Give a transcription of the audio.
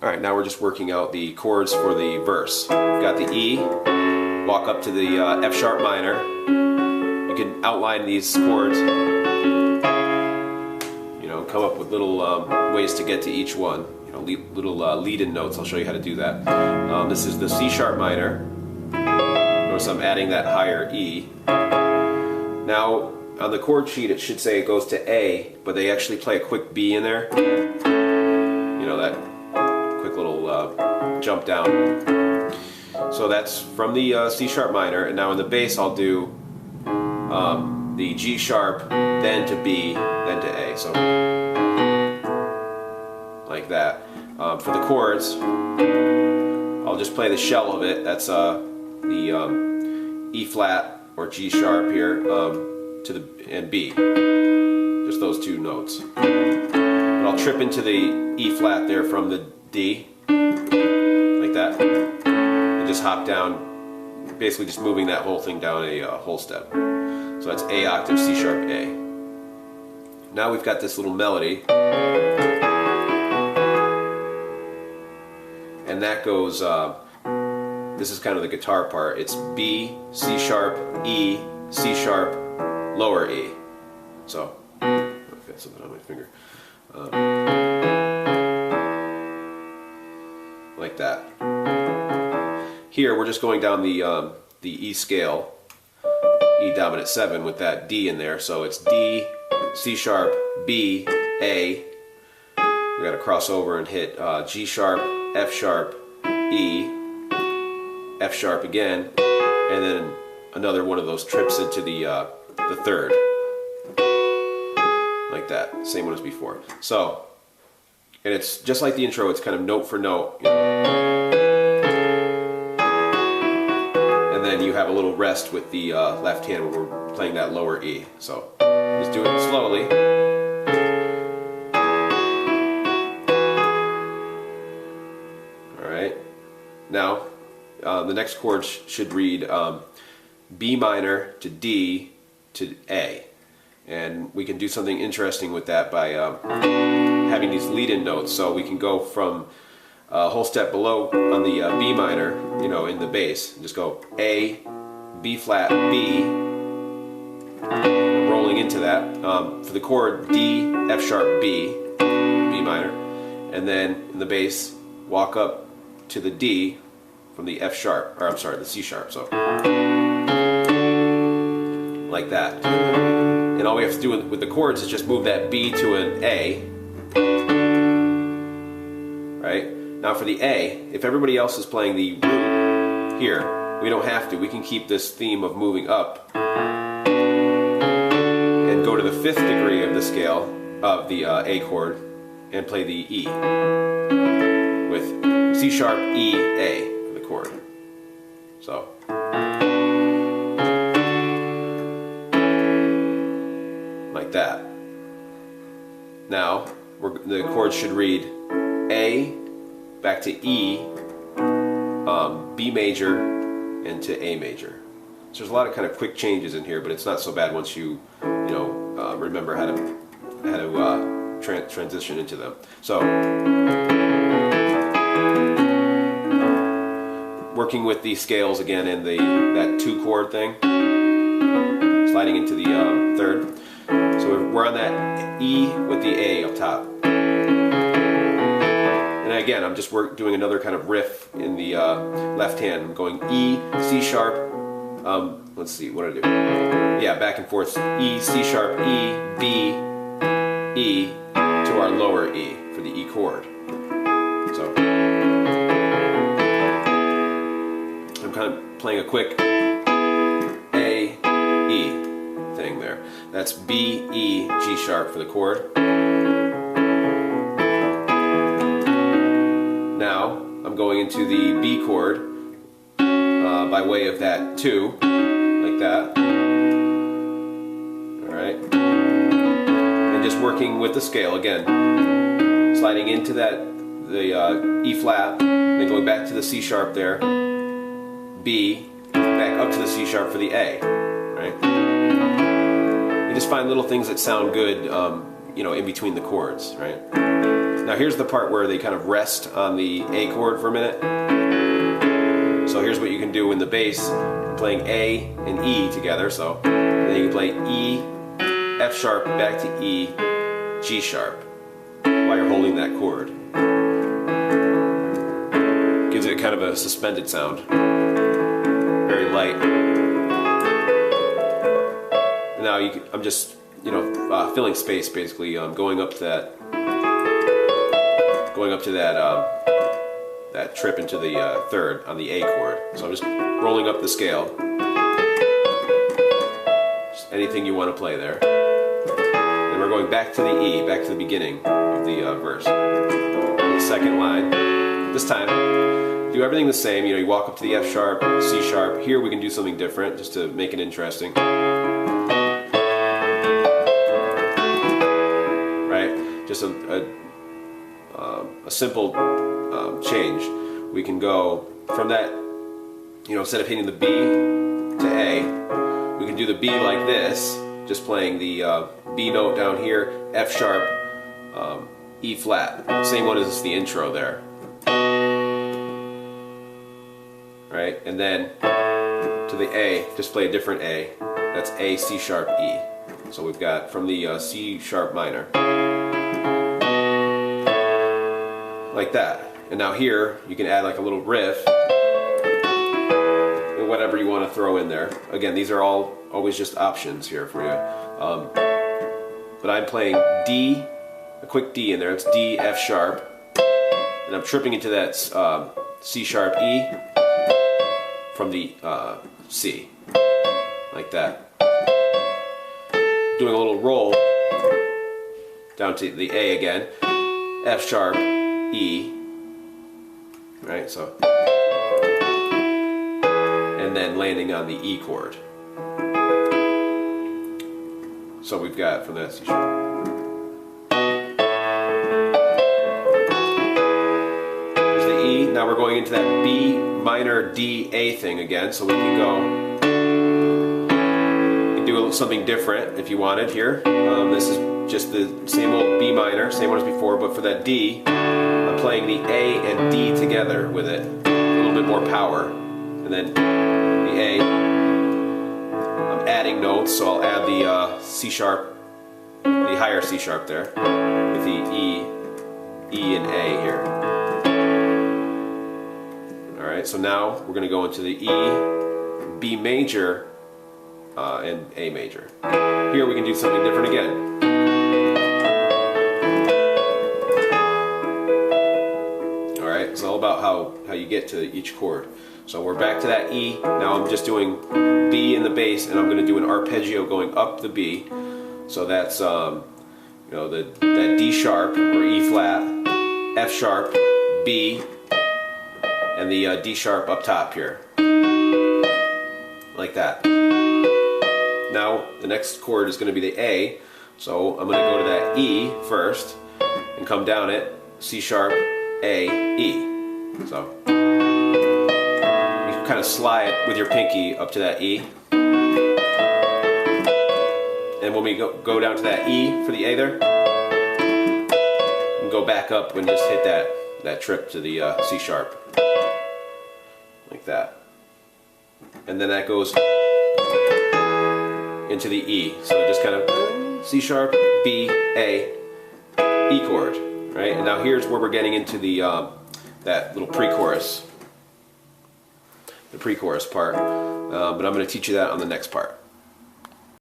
Alright, now we're just working out the chords for the verse. We've got the E, walk up to the F sharp minor. You can outline these chords, you know, come up with little ways to get to each one. You know, little lead-in notes. I'll show you how to do that. This is the C sharp minor. Notice I'm adding that higher E. Now, on the chord sheet it should say it goes to A, but they actually play a quick B in there. You know, that quick little jump down. So that's from the C sharp minor, and now in the bass I'll do the G sharp, then to B, then to A. So like that. For the chords, I'll just play the shell of it. That's the E flat or G sharp here to the and B. Just those two notes. But I'll trip into the E flat there from the D, like that, and just hop down, basically just moving that whole thing down a whole step. So that's A octave, C sharp, A. Now we've got this little melody, and that goes, this is kind of the guitar part, it's B, C sharp, E, C sharp, lower E. So, I've got something on my finger. Like that. Here we're just going down the E scale, E dominant 7 with that D in there. So it's D, C sharp, B, A. We got to cross over and hit G sharp, F sharp, E, F sharp again, and then another one of those trips into the third. Like that, same one as before. So, and it's just like the intro, it's kind of note for note. You know. And then you have a little rest with the left hand where we're playing that lower E. So, just do it slowly. Alright, now the next chord should read B minor to D to A. And we can do something interesting with that by having these lead-in notes. So we can go from a whole step below on the B minor, you know, in the bass, and just go A, B flat, B, rolling into that. For the chord D, F sharp, B, B minor, and then in the bass, walk up to the D from the F sharp, or I'm sorry, the C sharp. So like that. And all we have to do with the chords is just move that B to an A. Right? Now for the A, if everybody else is playing the root here, we don't have to. We can keep this theme of moving up and go to the 5th degree of the scale of the A chord and play the E with C sharp, E, A for the chord. So. Like that. Now, the chords should read A, back to E, B major, and to A major. So there's a lot of kind of quick changes in here, but it's not so bad once you remember how to transition into them. So, working with the scales again and that 2 chord thing, sliding into the 3rd. So we're on that E with the A up top. And again, I'm just doing another kind of riff in the left hand. I'm going E, C sharp, let's see, what did I do? Yeah, back and forth. E, C sharp, E, B, E, to our lower E for the E chord. So, I'm kind of playing a quick A, E thing there. That's B, E, G sharp for the chord. Now I'm going into the B chord by way of that 2, like that. Alright. And just working with the scale again. Sliding into the E flat, then going back to the C sharp there. B, back up to the C sharp for the A. Right? You just find little things that sound good, in between the chords, right? Now here's the part where they kind of rest on the A chord for a minute. So here's what you can do in the bass, playing A and E together. So then you can play E, F sharp, back to E, G sharp, while you're holding that chord. Gives it kind of a suspended sound, very light. Now I'm just, filling space basically, going up to that that trip into the third on the A chord. So I'm just rolling up the scale. Just anything you want to play there. Then we're going back to the E, back to the beginning of the verse. The second line. This time, do everything the same. You walk up to the F sharp, C sharp. Here we can do something different just to make it interesting. Right? Just a simple change. We can go from that, instead of hitting the B to A, we can do the B like this, just playing the B note down here, F sharp, E flat. Same one as the intro there. Right? And then to the A, just play a different A. That's A, C sharp, E. So we've got from the C sharp minor. Like that. And now here, you can add like a little riff, or whatever you want to throw in there. Again, these are all always just options here for you. But I'm playing D, a quick D in there. It's D, F sharp. And I'm tripping into that C sharp, E from the C. Like that. Doing a little roll down to the A again. F sharp, E. Right, so, and then landing on the E chord. So we've got from that C sharp. There's the E. Now we're going into that B minor D A thing again. So we can go. You can do something different if you wanted here. This is just the same old B minor, same one as before, but for that D. Playing the A and D together with it, a little bit more power, and then the A. I'm adding notes, so I'll add the C sharp, the higher C sharp there, with the E and A here. All right, so now we're going to go into the E, B major, and A major. Here we can do something different again. It's all about how you get to each chord. So we're back to that E. Now I'm just doing B in the bass, and I'm going to do an arpeggio going up the B. So that's that D sharp or E flat, F sharp, B, and the D sharp up top here, like that. Now the next chord is going to be the A. So I'm going to go to that E first and come down it, C sharp, A, E. So you kind of slide with your pinky up to that E. And when we go down to that E for the A there, and go back up and just hit that trip to the C sharp. Like that. And then that goes into the E. So just kind of C sharp, B, A, E chord. Right? And now here's where we're getting into the that little pre-chorus, the pre-chorus part. But I'm going to teach you that on the next part.